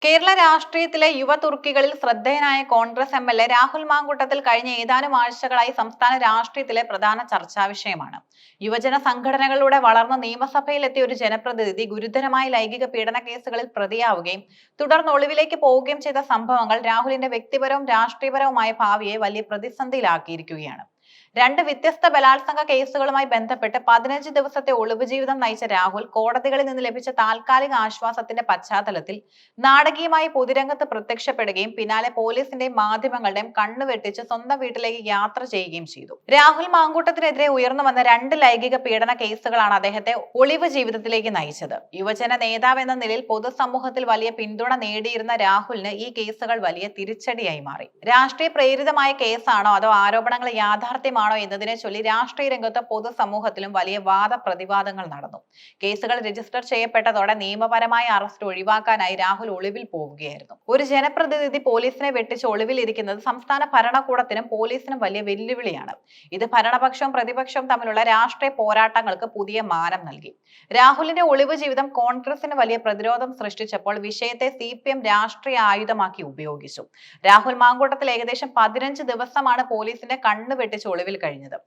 കേരള രാഷ്ട്രീയത്തിലെ യുവതുർക്കികളിൽ ശ്രദ്ധേയനായ കോൺഗ്രസ് എം.എൽ.എ. രാഹുൽ മാങ്കൂട്ടത്തിൽ കഴിഞ്ഞ ഏതാനും ആഴ്ചകളായി സംസ്ഥാന രാഷ്ട്രീയത്തിലെ പ്രധാന ചർച്ചാ വിഷയമാണ്. യുവജന സംഘടനകളിലൂടെ വളർന്ന നിയമസഭയിലെത്തിയ ഒരു ജനപ്രതിനിധി ഗുരുതരമായ ലൈംഗിക പീഡന കേസുകളിൽ പ്രതിയാവുകയും തുടർന്ന് ഒളിവിലേക്ക് പോവുകയും ചെയ്ത സംഭവങ്ങൾ രാഹുലിന്റെ വ്യക്തിപരവും രാഷ്ട്രീയപരവുമായ ഭാവിയെ വലിയ പ്രതിസന്ധിയിലാക്കിയിരിക്കുകയാണ്. രണ്ട് വ്യത്യസ്ത ബലാത്സംഗ കേസുകളുമായി ബന്ധപ്പെട്ട് 15 ദിവസത്തെ ഒളിവ് ജീവിതം നയിച്ച രാഹുൽ കോടതികളിൽ നിന്ന് ലഭിച്ച താൽക്കാലിക ആശ്വാസത്തിന്റെ പശ്ചാത്തലത്തിൽ നാടകീയമായി പൊതുരംഗത്ത് പ്രത്യക്ഷപ്പെടുകയും പിന്നാലെ പോലീസിന്റെയും മാധ്യമങ്ങളുടെയും കണ്ണുവെട്ടിച്ച് സ്വന്തം വീട്ടിലേക്ക് യാത്ര ചെയ്യുകയും ചെയ്തു. രാഹുൽ മാങ്കൂട്ടത്തിനെതിരെ ഉയർന്നു വന്ന രണ്ട് ലൈംഗിക പീഡന കേസുകളാണ് അദ്ദേഹത്തെ ഒളിവ് ജീവിതത്തിലേക്ക് നയിച്ചത്. യുവജന നേതാവ് എന്ന നിലയിൽ പൊതുസമൂഹത്തിൽ വലിയ പിന്തുണ നേടിയിരുന്ന രാഹുലിന് ഈ കേസുകൾ വലിയ തിരിച്ചടിയായി മാറി. രാഷ്ട്രീയ പ്രേരിതമായ കേസാണോ അതോ ആരോപണങ്ങൾ യാഥാർത്ഥ്യമാണോ എന്നതിനെ ചൊല്ലി രാഷ്ട്രീയ രംഗത്ത് പൊതുസമൂഹത്തിലും വലിയ വാദപ്രതിവാദങ്ങൾ നടന്നു. കേസുകൾ രജിസ്റ്റർ ചെയ്യപ്പെട്ടതോടെ നിയമപരമായ അറസ്റ്റ് ഒഴിവാക്കാനായി രാഹുൽ ഒളിവിൽ പോവുകയായിരുന്നു. ഒരു ജനപ്രതിനിധി പോലീസിനെ വെട്ടിച്ച് ഒളിവിലിരിക്കുന്നത് സംസ്ഥാന ഭരണകൂടത്തിനും പോലീസിനും വലിയ വെല്ലുവിളിയാണ്. ഇത് ഭരണപക്ഷവും പ്രതിപക്ഷവും തമ്മിലുള്ള രാഷ്ട്രീയ പോരാട്ടങ്ങൾക്ക് പുതിയ മാനം നൽകി. രാഹുലിന്റെ ഒളിവ് ജീവിതം കോൺഗ്രസിന് വലിയ പ്രതിരോധം സൃഷ്ടിച്ചപ്പോൾ വിഷയത്തെ CPM രാഷ്ട്രീയ ആയുധമാക്കി ഉപയോഗിച്ചു. രാഹുൽ മാങ്കൂട്ടത്തിൽ ഏകദേശം 15 ദിവസമാണ് പോലീസിന്റെ കണ്ണു വെട്ടിച്ച് ഒളിവിൽ കഴിഞ്ഞത്.